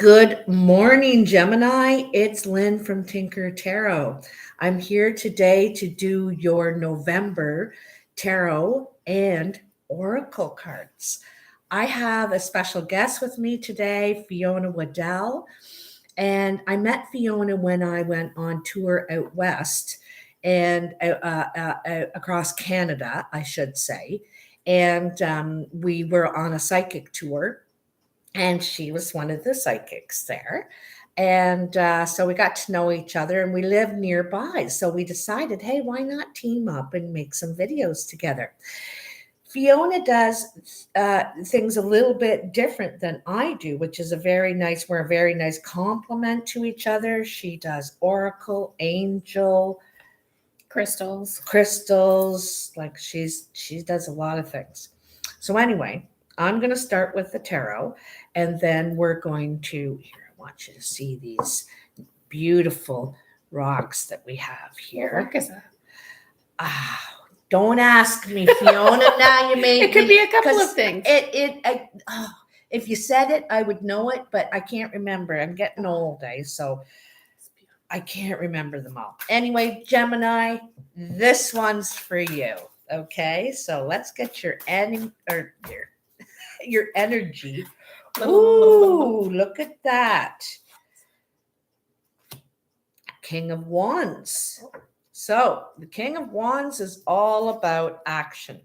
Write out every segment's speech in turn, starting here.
Good morning, Gemini. It's Lynn from Tinker Tarot. I'm here today to do your November tarot and oracle cards. I have a special guest with me today, Fiona Waddell. And I met Fiona when I went on tour out west and across Canada, I should say. And we were on a psychic tour and she was one of the psychics there. And so we got to know each other and we lived nearby. So we decided, hey, why not team up and make some videos together? Fiona does things a little bit different than I do, which is we're a very nice complement to each other. She does oracle, angel, crystals, like she does a lot of things. So anyway, I'm going to start with the tarot, and then we're going to, here, I want you to see these beautiful rocks that we have here. What rock is that? Don't ask me, Fiona. Now you made It could be a couple of things. If you said it, I would know it, but I can't remember. I'm getting old, so I can't remember them all. Anyway, Gemini, this one's for you. Okay, so let's get your energy. Ooh, look at that. King of Wands. So the King of Wands is all about action.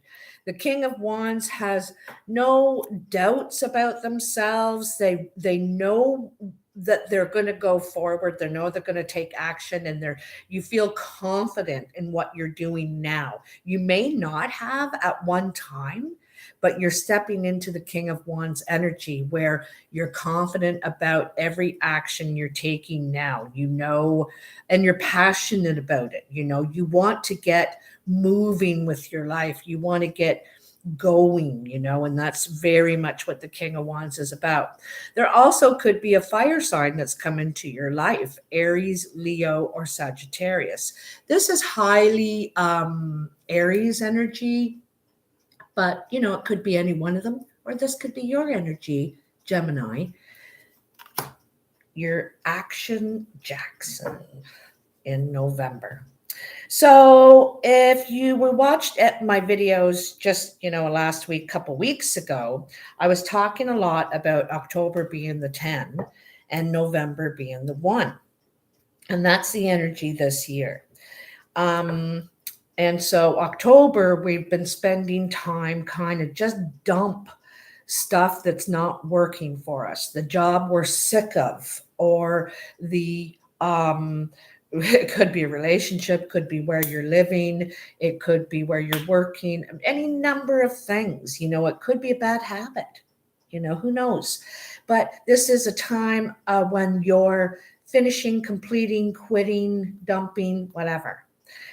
The King of Wands has no doubts about themselves. They know that they're going to go forward. They know they're going to take action, and you feel confident in what you're doing now. You may not have at one time, but you're stepping into the King of Wands energy where you're confident about every action you're taking now, and you're passionate about it. You want to get moving with your life. You want to get going, and that's very much what the King of Wands is about. There also could be a fire sign that's come into your life, Aries, Leo, or Sagittarius. This is highly Aries energy, but it could be any one of them, or this could be your energy, Gemini. Your Action Jackson in November. So if you watched my videos just, last week, couple weeks ago, I was talking a lot about October being the 10 and November being the 1. And that's the energy this year. And so October, we've been spending time kind of just dump stuff that's not working for us, the job we're sick of, or it could be a relationship, could be where you're living, it could be where you're working, any number of things. It could be a bad habit, who knows? But this is a time when you're finishing, completing, quitting, dumping, whatever,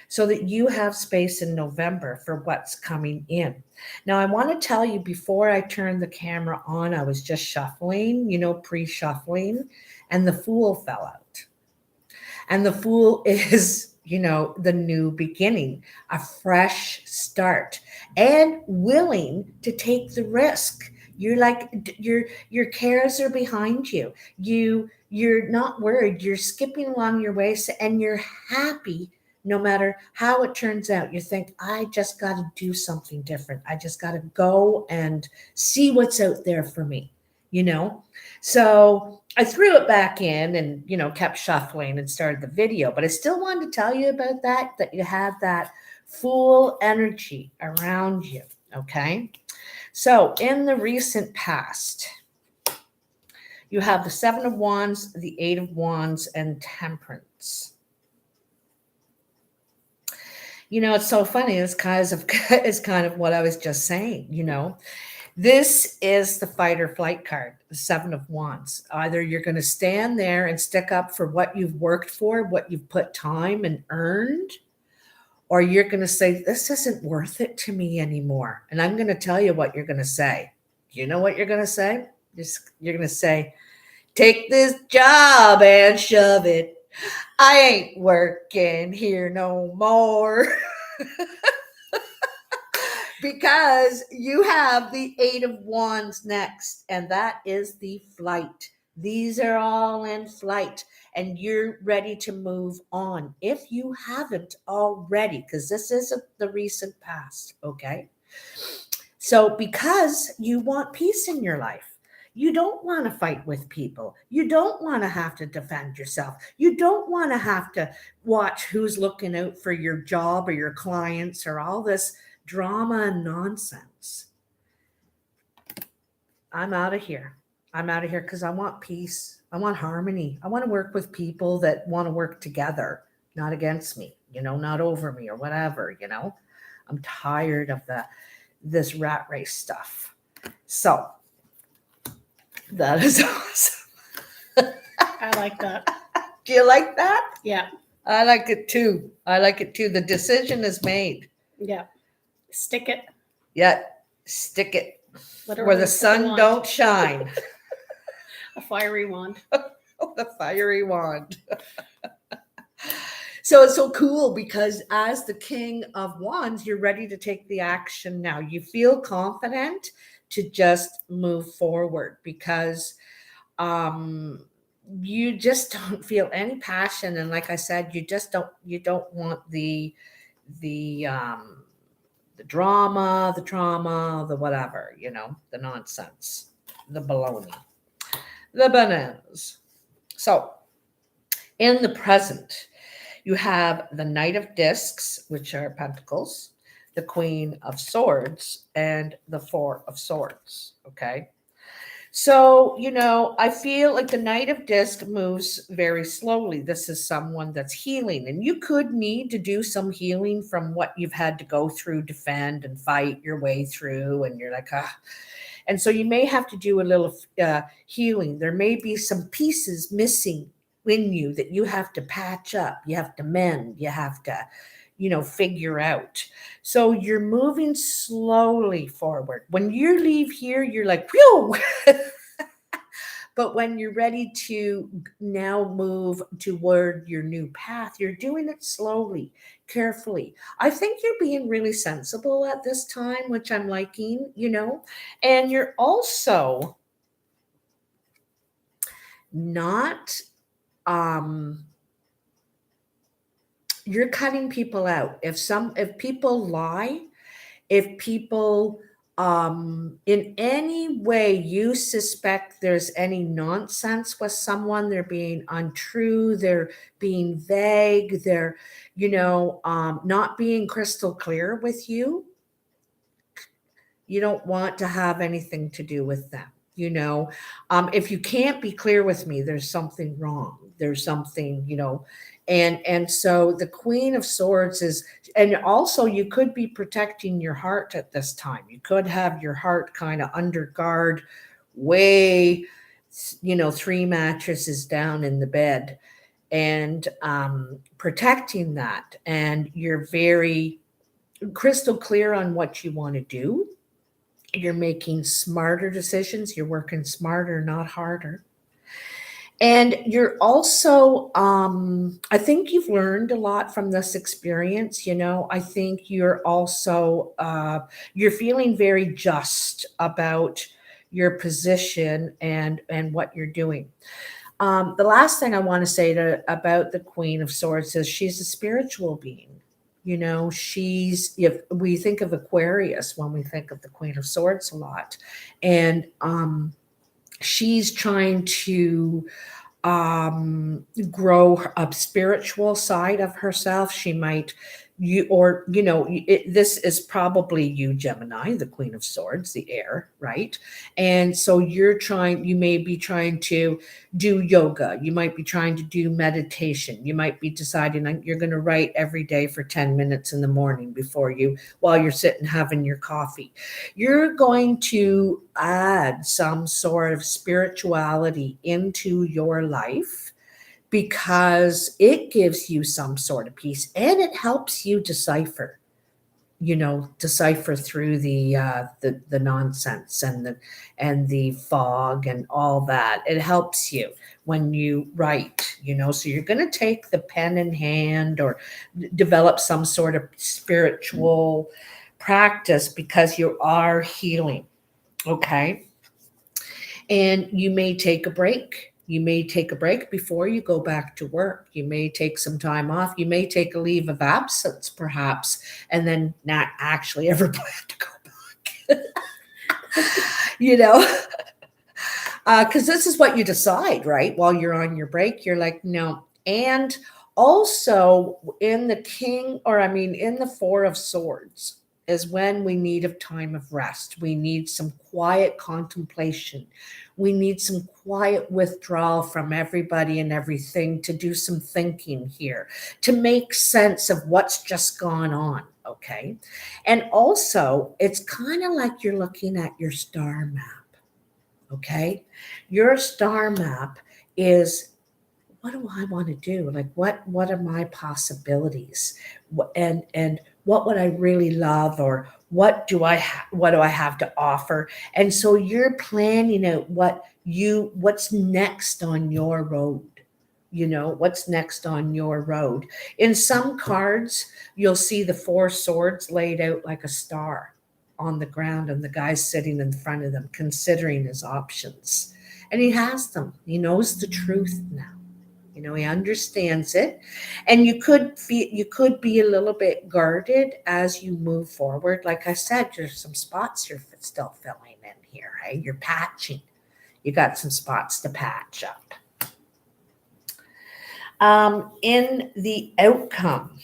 so that you have space in November for what's coming in. Now, I want to tell you, before I turned the camera on, I was just shuffling, pre-shuffling, and the Fool fell out. And the Fool is, the new beginning, a fresh start, and willing to take the risk. You're like, your cares are behind you. You're not worried. You're skipping along your way, and you're happy no matter how it turns out. You think, I just got to do something different. I just got to go and see what's out there for me, So I threw it back in and, kept shuffling and started the video. But I still wanted to tell you about that you had that Fool energy around you, okay? So in the recent past, you have the 7 of Wands, the 8 of Wands, and Temperance. It's so funny. It's kind of what I was just saying, This is the fight or flight card, the 7 of Wands. Either you're going to stand there and stick up for what you've worked for, what you've put time and earned, or you're going to say, this isn't worth it to me anymore. And I'm going to tell you what you're going to say. You know what you're going to say? You're going to say, take this job and shove it. I ain't working here no more. Because you have the 8 of Wands next, and that is the flight These are all in flight and you're ready to move on. If you haven't already, because this isn't the recent past, okay? So, because you want peace in your life, you don't want to fight with people. You don't want to have to defend yourself. You don't want to have to watch who's looking out for your job or your clients or all this drama and nonsense. I'm out of here. I'm out of here because I want peace. I want harmony. I want to work with people that want to work together, not against me, not over me or whatever, I'm tired of this rat race stuff. So that is awesome. I like that. Do you like that? Yeah. I like it too. The decision is made. Yeah. Stick it. Yeah. Stick it. Whatever where the sun don't shine. A fiery wand. The fiery wand. So it's so cool because as the King of Wands, you're ready to take the action now. You feel confident to just move forward because you just don't feel any passion. And like I said, you don't want the drama, the trauma, the whatever, the nonsense, the baloney, the bananas. So in the present, you have the Knight of Discs, which are Pentacles, the Queen of Swords, and the Four of Swords. Okay. So, I feel like the Knight of Disc moves very slowly. This is someone that's healing, and you could need to do some healing from what you've had to go through, defend and fight your way through. And you're like, And so you may have to do a little healing. There may be some pieces missing in you that you have to patch up. You have to mend. You have to, figure out. So you're moving slowly forward. When you leave here, you're like, whew. But when you're ready to now move toward your new path, you're doing it slowly, carefully. I think you're being really sensible at this time, which I'm liking, and you're also not, you're cutting people out. If people lie, if people in any way you suspect there's any nonsense with someone, they're being untrue, they're being vague, they're not being crystal clear with you, you don't want to have anything to do with them. If you can't be clear with me, there's something wrong. There's something, and so the Queen of Swords is, and also you could be protecting your heart at this time. You could have your heart kind of under guard, way, 3 mattresses down in the bed, and protecting that. And you're very crystal clear on what you want to do. You're making smarter decisions. You're working smarter, not harder. And you're also, I think you've learned a lot from this experience. I think you're also, you're feeling very just about your position and what you're doing. The last thing I want to say about the Queen of Swords is she's a spiritual being. If we think of Aquarius when we think of the Queen of Swords a lot, and she's trying to grow a spiritual side of herself. She might, this is probably you, Gemini, the Queen of Swords, the air, right? And so you may be trying to do yoga. You might be trying to do meditation. You might be deciding you're going to write every day for 10 minutes in the morning while you're sitting having your coffee. You're going to add some sort of spirituality into your life because it gives you some sort of peace and it helps you decipher through the nonsense and the fog and all that. It helps you when you write, so you're going to take the pen in hand or develop some sort of spiritual practice because you are healing. Okay. And you may take a break. You may take a break before you go back to work. You may take some time off. You may take a leave of absence, perhaps, and then not actually ever plan to go back. You know, because this is what you decide, right? While you're on your break, you're like, no. And also in the in the Four of Swords is when we need a time of rest. We need some quiet contemplation. We need some quiet withdrawal from everybody and everything to do some thinking here, to make sense of what's just gone on, okay? And also, it's kind of like you're looking at your star map, okay? Your star map is, what do I want to do? Like, what are my possibilities? And what would I really love, or what do I have to offer? And so you're planning out what's next on your road. What's next on your road. In some cards, you'll see the Four Swords laid out like a star on the ground, and the guy's sitting in front of them considering his options. And he has them. He knows the truth now. He understands it, and you could be a little bit guarded as you move forward. Like I said, there's some spots you're still filling in here. Hey, you're patching. You got some spots to patch up. In the outcome,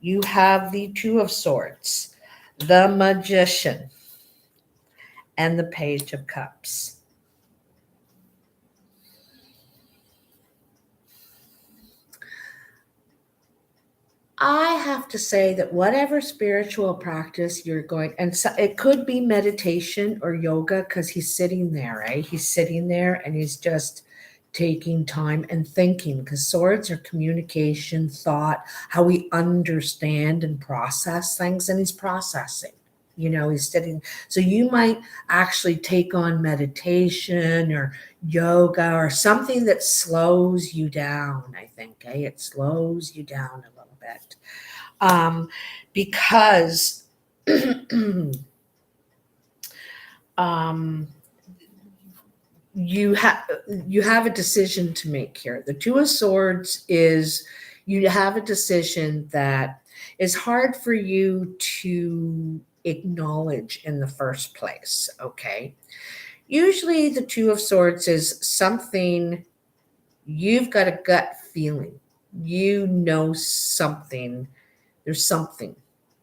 you have the Two of Swords, the Magician, and the Page of Cups. I have to say that whatever spiritual practice you're going, and so it could be meditation or yoga, because he's sitting there, right? He's sitting there and he's just taking time and thinking, because swords are communication, thought, how we understand and process things, and he's processing. He's sitting. So you might actually take on meditation or yoga or something that slows you down, I think. It slows you down a little bit. Because you have a decision to make here. The Two of Swords is, you have a decision that is hard for you to acknowledge in the first place, okay? Usually the Two of Swords is something you've got a gut feeling. Something, there's something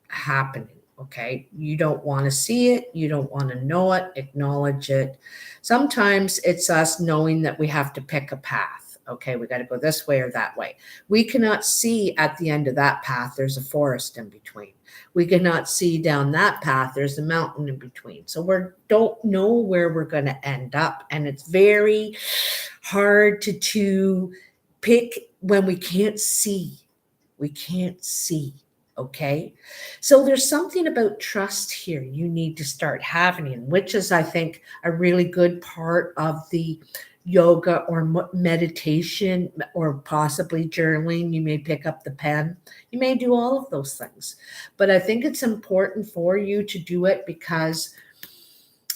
happening, okay? You don't want to see it. You don't want to know it, acknowledge it. Sometimes it's us knowing that we have to pick a path. Okay, we got to go this way or that way. We cannot see at the end of that path, there's a forest in between. We cannot see down that path, there's a mountain in between. So we don't know where we're going to end up. And it's very hard to pick when we can't see. We can't see. Okay. So there's something about trust here you need to start having, which is, I think, a really good part of the yoga or meditation, or possibly journaling. You may pick up the pen. You may do all of those things. But I think it's important for you to do it, because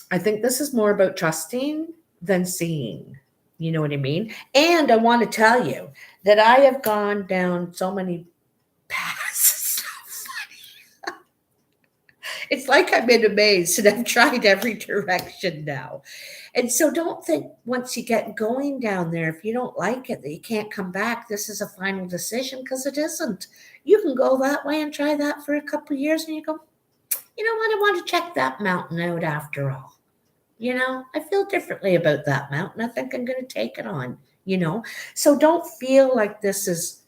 I think this is more about trusting than seeing. You know what I mean? And I want to tell you that I have gone down so many paths. It's like I'm in a maze and I've tried every direction now. And so don't think once you get going down there, if you don't like it, that you can't come back. This is a final decision, because it isn't. You can go that way and try that for a couple of years and you go, you know what? I want to check that mountain out after all. I feel differently about that mountain. I think I'm going to take it on, So don't feel like this is,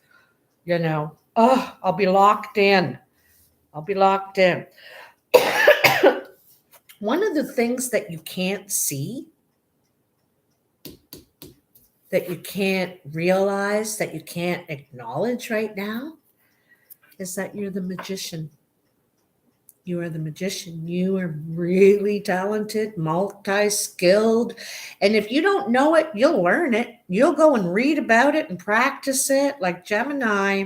oh, I'll be locked in. I'll be locked in. One of the things that you can't see, that you can't realize, that you can't acknowledge right now, is that you're the magician. You are the magician. You are really talented, multi-skilled. And if you don't know it, you'll learn it. You'll go and read about it and practice it. Like Gemini,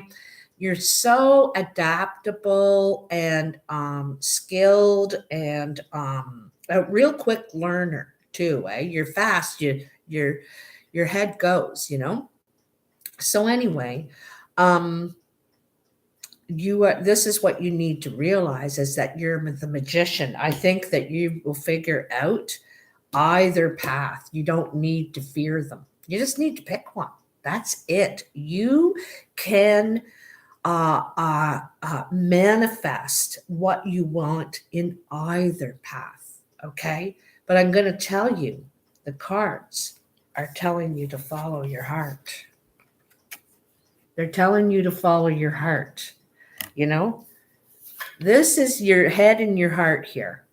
you're so adaptable and skilled, and a real quick learner too. You're fast. your head goes, you know? So anyway, this is what you need to realize is that you're the magician. I think that you will figure out either path. You don't need to fear them. You just need to pick one. That's it. You can manifest what you want in either path. Okay. But I'm going to tell you, the cards are telling you to follow your heart. They're telling you to follow your heart. You know, this is your head and your heart here.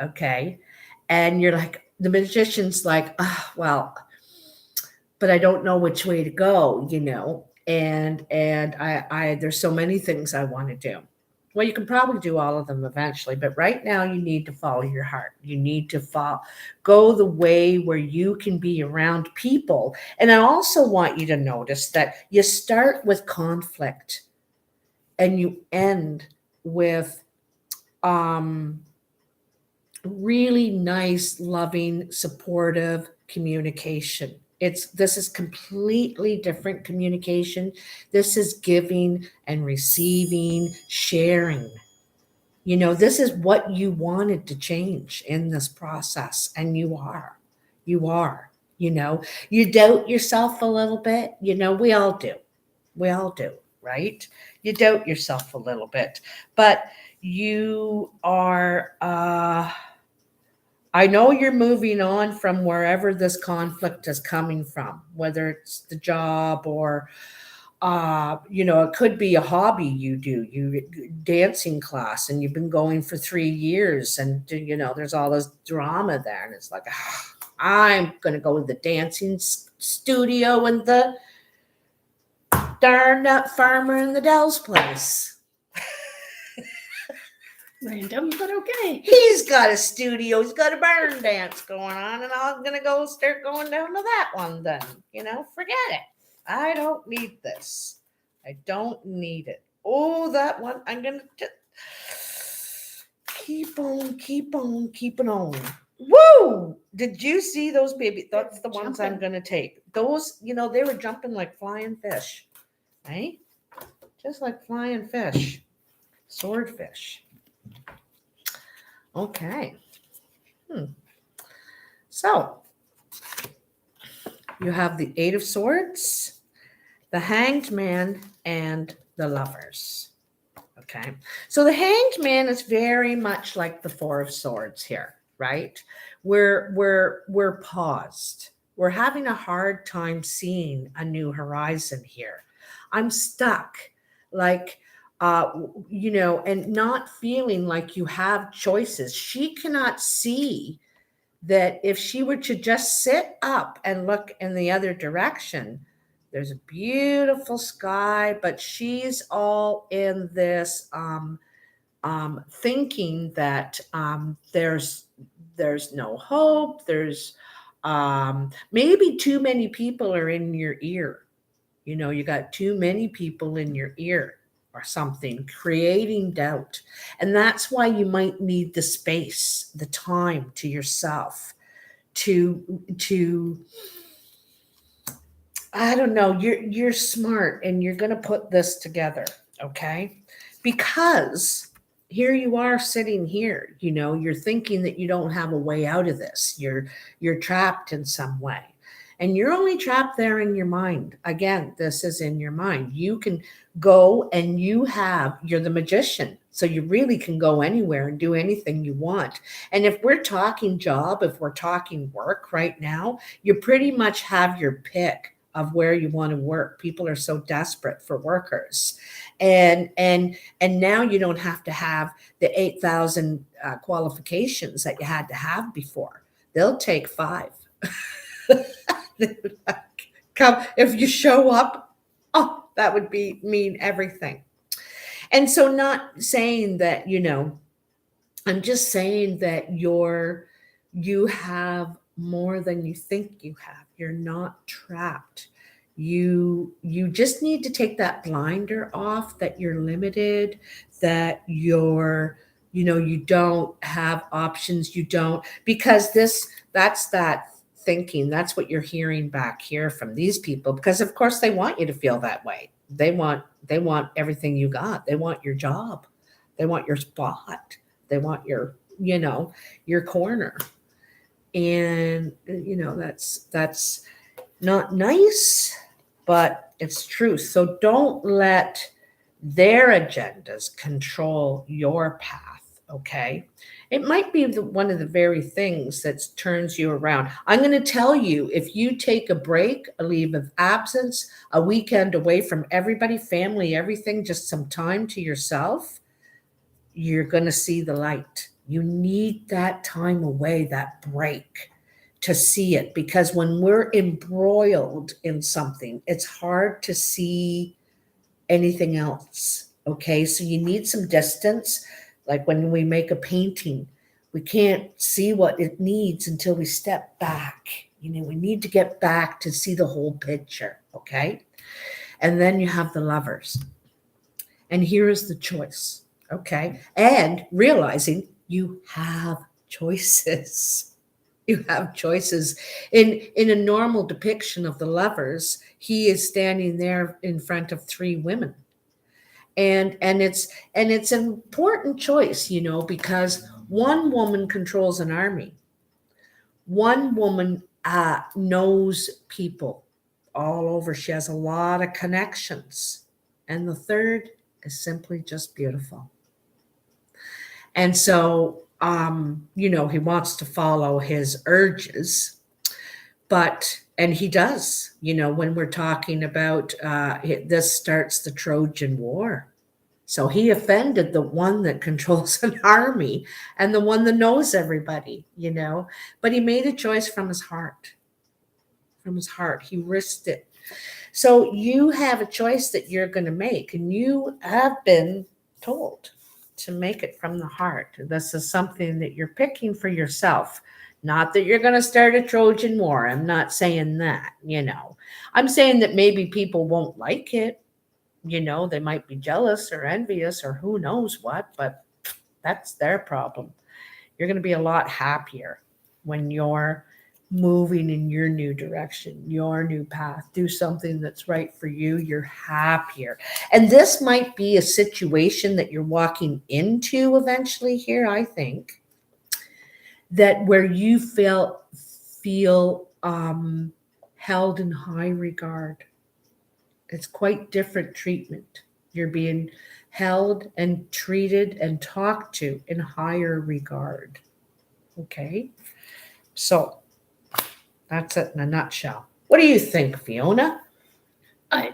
Okay. And you're like, the magician's like, oh, well, but I don't know which way to go, you know, and I there's so many things I want to do. Well, you can probably do all of them eventually, but right now you need to follow your heart. You need to go the way where you can be around people. And I also want you to notice that you start with conflict and you end with really nice, loving, supportive communication. This is completely different communication. This is giving and receiving, sharing. You know, this is what you wanted to change in this process, and you are. You are. You know, you doubt yourself a little bit. You know, we all do. We all do, right? You doubt yourself a little bit, but you are. I know you're moving on from wherever this conflict is coming from, whether it's the job or, you know, it could be a hobby you do, dancing class, and you've been going for 3 years, and you know, there's all this drama there, and it's like, I'm going to go to the dancing studio in the darn nut farmer in the Dell's place. Random, but okay. He's got a studio. He's got a barn dance going on, and I'm going to start going down to that one then. You know, forget it. I don't need this. I don't need it. Oh, that one. I'm going to keep on. Woo! Did you see those baby? That's the ones I'm going to take. Those, you know, they were jumping like flying fish. Right? Just like flying fish. Swordfish. Okay. So you have the Eight of Swords, the Hanged Man, and the Lovers. Okay. So the Hanged Man is very much like the Four of Swords here, right? We're paused. We're having a hard time seeing a new horizon here. I'm stuck, like, you know, and not feeling like you have choices. She cannot see that if she were to just sit up and look in the other direction, there's a beautiful sky, but she's all in this thinking that there's no hope. There's maybe too many people are in your ear. You know, you got too many people in your ear or something, creating doubt. And that's why you might need the space, the time to yourself to I don't know, you're smart and you're going to put this together, okay? Because here you are sitting here, you know, you're thinking that you don't have a way out of this. You're trapped in some way. And you're only trapped there in your mind. Again, this is in your mind. You can go and you're the magician. So you really can go anywhere and do anything you want. And if we're talking job, if we're talking work right now, you pretty much have your pick of where you want to work. People are so desperate for workers. And now you don't have to have the 8,000 qualifications that you had to have before. They'll take 5. Come, if you show up, oh, that would mean everything. And so not saying that, you know, I'm just saying that you have more than you think you have. You're not trapped. You just need to take that blinder off that you're limited, that you don't have options. You don't, because that's that thinking. That's what you're hearing back here from these people, because of course they want you to feel that way. They want everything you got. They want your job. They want your spot. They want your, your corner. And that's not nice, but it's true. So don't let their agendas control your path, okay? It might be one of the very things that turns you around. I'm going to tell you, if you take a break, a leave of absence, a weekend away from everybody, family, everything, just some time to yourself, you're going to see the light. You need that time away, that break, to see it, because when we're embroiled in something, it's hard to see anything else. Okay, so you need some distance. Like when we make a painting, we can't see what it needs until we step back. We need to get back to see the whole picture. Okay, and then you have the lovers, and here is the choice. Okay, and realizing you have choices. You have choices. In a normal depiction of the lovers, he is standing there in front of three women. And it's an important choice, because one woman controls an army. One woman knows people all over. She has a lot of connections. And the third is simply just beautiful. And so he wants to follow his urges, and he does, when we're talking about, this starts the Trojan War. So he offended the one that controls an army and the one that knows everybody, but he made a choice from his heart. He risked it. So you have a choice that you're going to make, and you have been told to make it from the heart. This is something that you're picking for yourself. Not that you're going to start a Trojan War. I'm not saying that, I'm saying that maybe people won't like it. They might be jealous or envious or who knows what, but that's their problem. You're going to be a lot happier when you're moving in your new direction, your new path. Do something that's right for you. You're happier. And this might be a situation that you're walking into eventually here, I think, that where you feel held in high regard. It's quite different treatment. You're being held and treated and talked to in higher regard. Okay? So that's it in a nutshell. What do you think, Fiona? A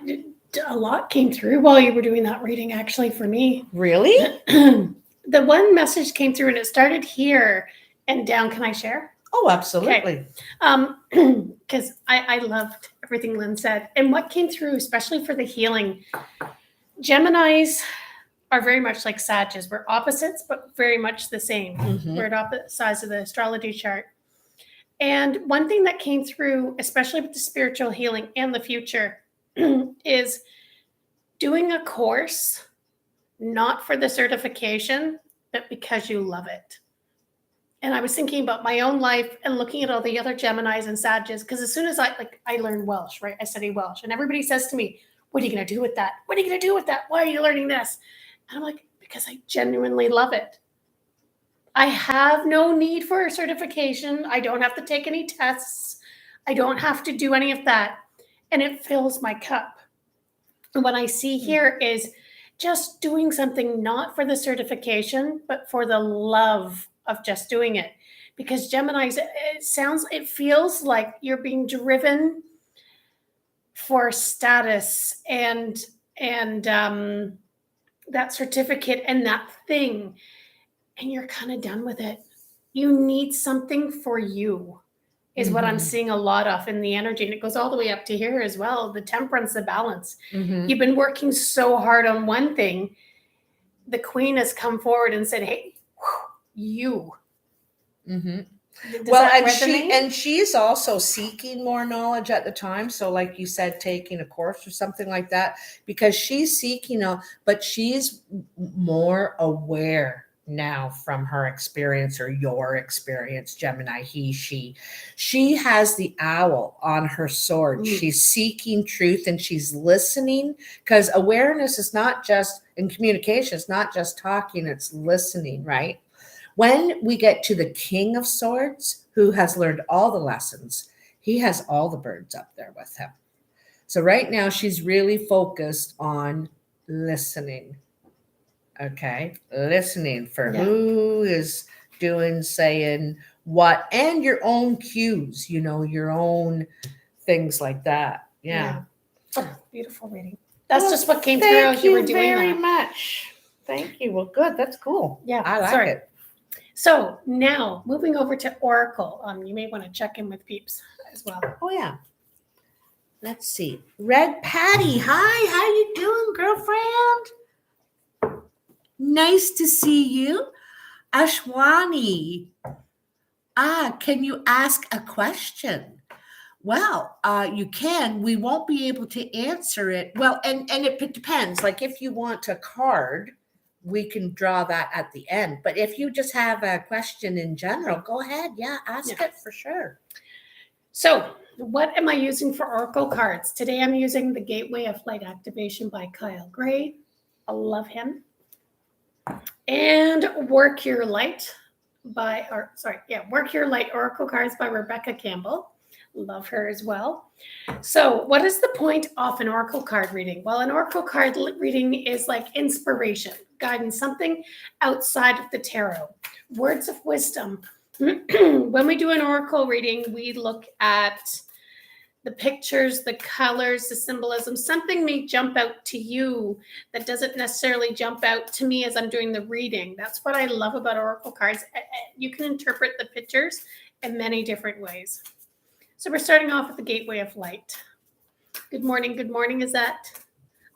lot came through while you were doing that reading, actually, for me. Really? The one message came through, and it started here and down. Can I share? Oh, absolutely. Because I loved everything Lynn said. And what came through, especially for the healing, Geminis are very much like Sages. We're opposites, but very much the same. Mhm. We're at opposite sides of the astrology chart. And one thing that came through, especially with the spiritual healing and the future, is doing a course, not for the certification, but because you love it. And I was thinking about my own life and looking at all the other Geminis and Sages, because as soon as I learned Welsh, right? I study Welsh, and everybody says to me, what are you going to do with that? What are you going to do with that? Why are you learning this? And I'm like, because I genuinely love it. I have no need for a certification. I don't have to take any tests. I don't have to do any of that. And it fills my cup. And what I see here is just doing something not for the certification, but for the love of just doing it. Because Geminis, it feels like you're being driven for status and that certificate and that thing, and you're kind of done with it. You need something for you, is what I'm seeing a lot of in the energy. And it goes all the way up to here as well. The temperance, the balance. Mhm. You've been working so hard on one thing. The Queen has come forward and said, hey, you. Mhm. Does Well, that and resonate? she's also seeking more knowledge at the time. So, like you said, taking a course or something like that, because she's seeking but she's more aware now from her experience or your experience, Gemini, he, she. She has the owl on her sword. Mm. She's seeking truth and she's listening, because awareness is not just in communication, it's not just talking, it's listening, right? When we get to the King of Swords, who has learned all the lessons, he has all the birds up there with him. So right now she's really focused on listening. Okay, listening for who is doing, saying what, and your own cues, your own things like that. Yeah. Oh, beautiful reading. That's just what came through as you were doing that. Thank you very much. Thank you. Well, good. That's cool. Yeah, I like it. So now moving over to Oracle. You may want to check in with peeps as well. Oh yeah. Let's see. Red Patty. Hi, how you doing, girlfriend? Nice to see you. Ashwani. Can you ask a question? Well, you can. We won't be able to answer it. Well, and it depends. Like if you want a card, we can draw that at the end. But if you just have a question in general, go ahead. Yeah, ask it for sure. So what am I using for Oracle cards? Today I'm using the Gateway of Light Activation by Kyle Gray. I love him. And Work Your Light Work Your Light Oracle cards by Rebecca Campbell. Love her as well. So what is the point of an Oracle card reading? Well, an Oracle card reading is like inspiration, guidance, something outside of the tarot, words of wisdom. When we do an Oracle reading, we look at the pictures, the colors, the symbolism. Something may jump out to you that doesn't necessarily jump out to me as I'm doing the reading. That's what I love about Oracle cards. You can interpret the pictures in many different ways. So we're starting off with the Gateway of Light. Good morning. Good morning. Is that?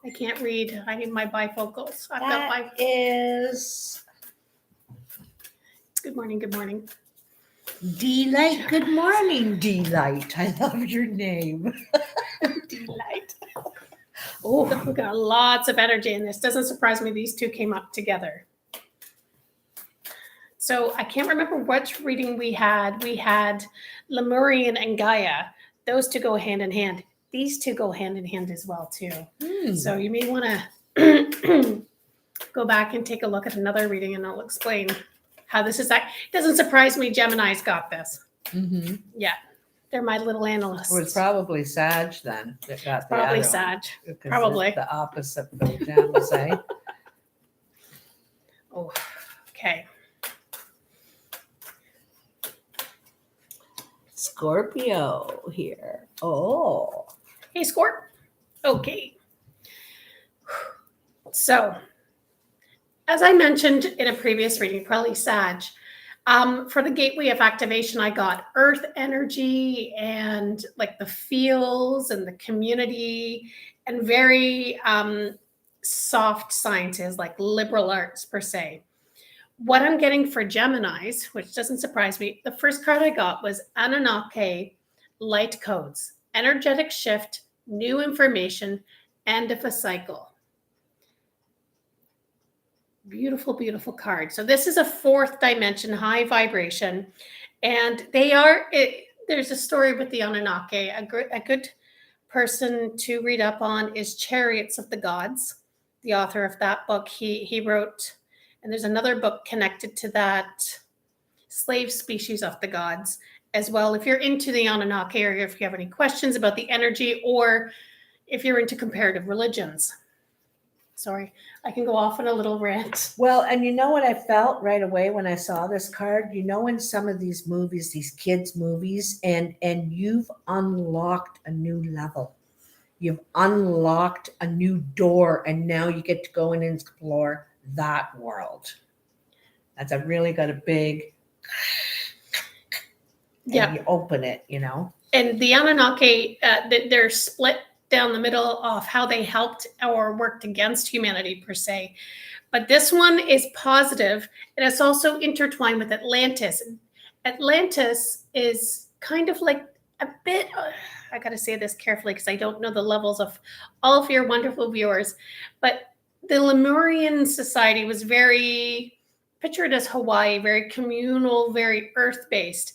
I can't read. I need my bifocals. Is. Good morning. Good morning. Delight. Good morning, Delight. I love your name. Delight. Oh, we've got lots of energy in this. Doesn't surprise me these two came up together. So I can't remember which reading we had. We had Lemurian and Gaia. Those two go hand in hand. These two go hand in hand as well, too. So you may want to go back and take a look at another reading, and I'll explain how this is. It doesn't surprise me Gemini's got this. Mm-hmm. Yeah, they're my little analysts. Well, it's probably Sag then. That got probably Sag. Probably. The opposite of the gems, eh? Oh, okay. Scorpio here. Oh. Hey, Scorp. Okay. So, as I mentioned in a previous reading, probably Sag, for the Gateway of Activation, I got earth energy and like the feels and the community and very soft sciences like liberal arts per se. What I'm getting for Geminis, which doesn't surprise me, the first card I got was Anunnaki Light Codes, energetic shift, new information, end of a cycle. Beautiful, beautiful card. So this is a fourth dimension, high vibration. And there's a story with the Anunnaki. A good person to read up on is Chariots of the Gods. The author of that book, he wrote, and there's another book connected to that, Slave Species of the Gods, as well. If you're into the Anunnaki, or if you have any questions about the energy, or if you're into comparative religions. Sorry, I can go off on a little rant. Well, and you know what I felt right away when I saw this card? You know, in some of these movies, these kids' movies, and you've unlocked a new level. You've unlocked a new door, and now you get to go in and explore that world. That's really got a big, yeah. You open it, you know. And the Anunnaki, they're split down the middle of how they helped or worked against humanity per se. But this one is positive, and it's also intertwined with Atlantis. Atlantis is kind of like a bit, I got to say this carefully because I don't know the levels of all of your wonderful viewers, but the Lemurian society was very picture it as Hawaii, very communal, very earth-based.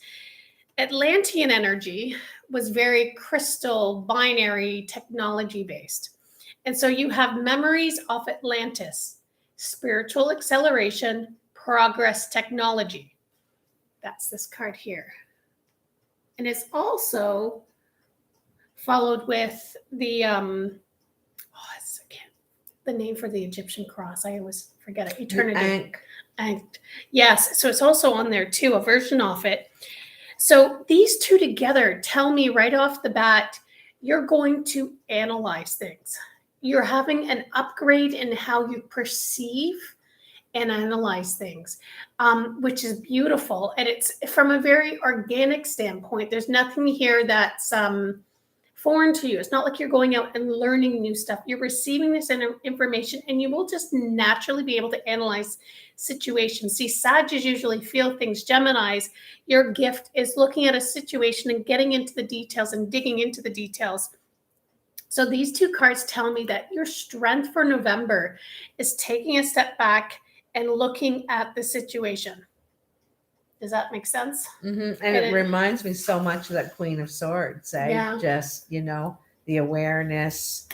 Atlantean energy was very crystal, binary, technology-based. And so you have memories of Atlantis, spiritual acceleration, progress, technology. That's this card here. And it's also followed with the the name for the Egyptian cross. I always forget it. Eternity. Ankh. Yes. So it's also on there too, a version of it. So these two together tell me right off the bat, you're going to analyze things. You're having an upgrade in how you perceive and analyze things, which is beautiful. And it's from a very organic standpoint. There's nothing here that's foreign to you. It's not like you're going out and learning new stuff. You're receiving this information and you will just naturally be able to analyze situations. See, Sages usually feel things. Geminis, your gift is looking at a situation and getting into the details and digging into the details. So these two cards tell me that your strength for November is taking a step back and looking at the situation. Does that make sense? Mm-hmm. And it reminds me so much of that Queen of Swords. Yeah. Just, the awareness,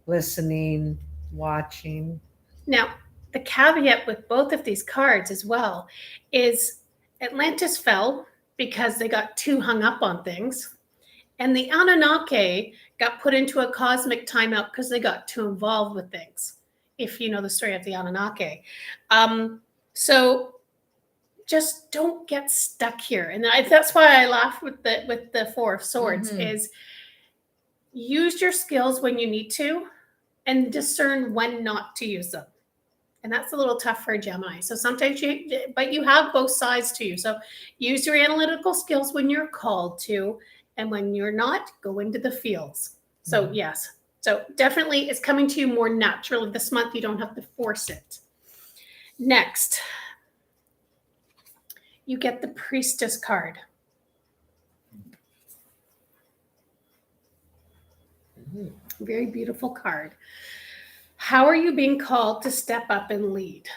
listening, watching. Now, the caveat with both of these cards as well is Atlantis fell because they got too hung up on things. And the Anunnaki got put into a cosmic timeout because they got too involved with things, if you know the story of the Anunnaki. So just don't get stuck here. And that's why I laugh with the Four of Swords, is use your skills when you need to and discern when not to use them. And that's a little tough for a Gemini. So sometimes but you have both sides to you. So use your analytical skills when you're called to, and when you're not, go into the fields. So yes, so definitely it's coming to you more naturally this month. You don't have to force it. Next, you get the Priestess card. Very beautiful card. How are you being called to step up and lead?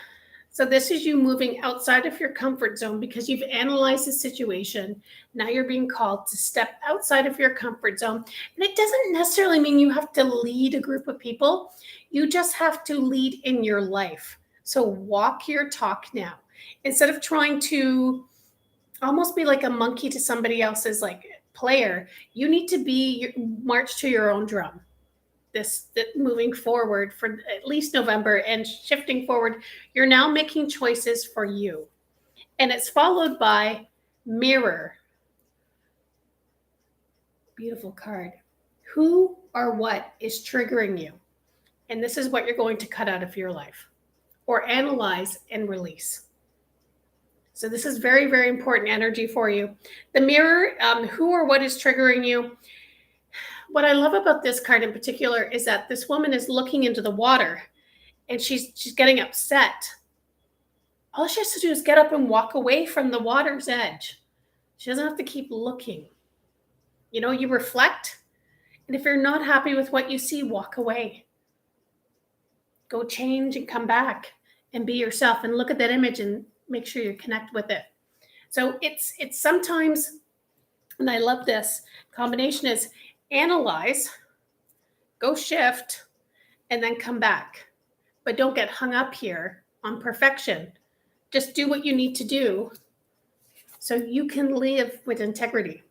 So this is you moving outside of your comfort zone because you've analyzed the situation. Now you're being called to step outside of your comfort zone. And it doesn't necessarily mean you have to lead a group of people. You just have to lead in your life. So walk your talk now. Instead of trying to almost be like a monkey to somebody else's like player, you need to march to your own drum. This moving forward for at least November and shifting forward, you're now making choices for you. And it's followed by mirror. Beautiful card. Who or what is triggering you? And this is what you're going to cut out of your life or analyze and release. So this is very, very important energy for you. The mirror, who or what is triggering you? What I love about this card in particular is that this woman is looking into the water and she's getting upset. All she has to do is get up and walk away from the water's edge. She doesn't have to keep looking. You reflect, and if you're not happy with what you see, walk away. Go change and come back and be yourself and look at that image and make sure you connect with it. So it's sometimes, and I love this combination, is analyze, go shift, and then come back. But don't get hung up here on perfection. Just do what you need to do so you can live with integrity.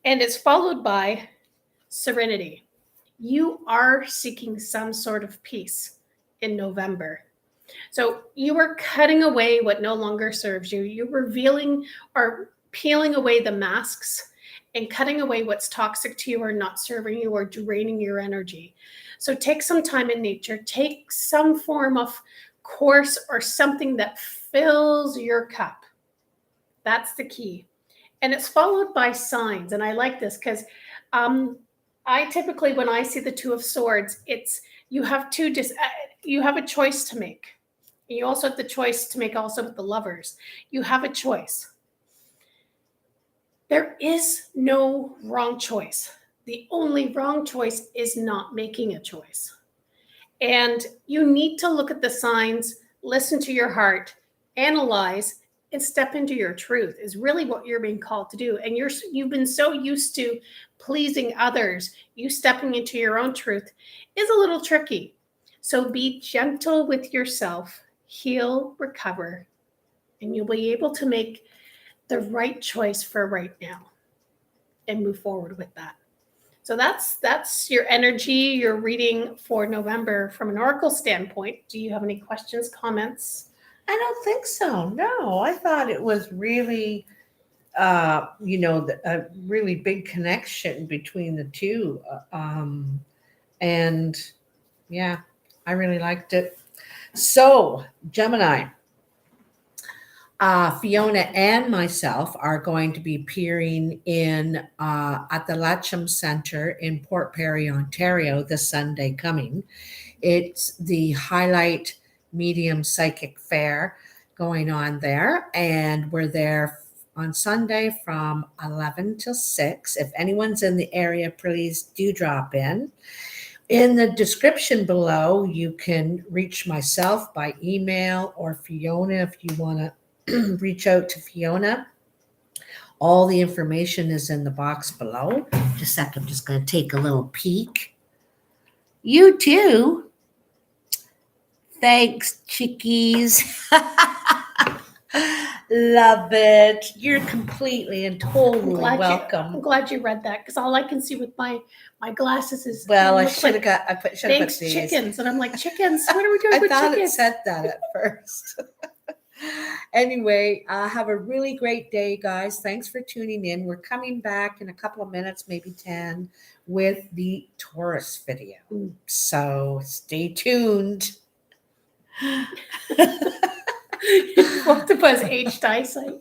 And it's followed by serenity. You are seeking some sort of peace in November. So you are cutting away what no longer serves you. You're revealing or peeling away the masks and cutting away what's toxic to you or not serving you or draining your energy. So take some time in nature, take some form of course or something that fills your cup. That's the key. And it's followed by signs. And I like this because I typically, when I see the Two of Swords, it's you have a choice to make. You also have the choice to make also with the Lovers. You have a choice. There is no wrong choice. The only wrong choice is not making a choice. And you need to look at the signs listen to your heart, analyze, and step into your truth is really what you're being called to do. And you've been so used to pleasing others, you stepping into your own truth is a little tricky. So be gentle with yourself, heal, recover, and you'll be able to make the right choice for right now and move forward with that. So that's your energy, your reading for November from an oracle standpoint. Do you have any questions, comments? I don't think so. No, I thought it was really, a really big connection between the two. And yeah, I really liked it. So, Gemini, Fiona and myself are going to be appearing in at the Latcham Center in Port Pery, Ontario, this Sunday coming. It's the Highlight Medium Psychic Fair going on there, and we're there on Sunday from 11 till 6. If anyone's in the area, please do drop in. In the description below, you can reach myself by email or Fiona if you want to reach out to Fiona. All the information is in the box below. Just a sec, I'm just going to take a little peek. You too. Thanks, chickies. Love it. You're completely and totally welcome. I'm glad you read that because all I can see with my glasses is I should have got. I should have thanks put these. Chickens, and I'm like, chickens. What are we doing with thought chickens? it said that at first. Anyway, have a really great day, guys. Thanks for tuning in. We're coming back in a couple of minutes, maybe 10, with the Taurus video. So stay tuned. Octopus aged eyesight.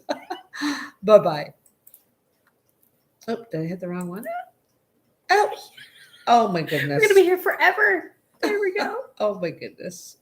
Bye-bye. Oh, did I hit the wrong one? Oh my goodness. We're going to be here forever. There we go. Oh my goodness.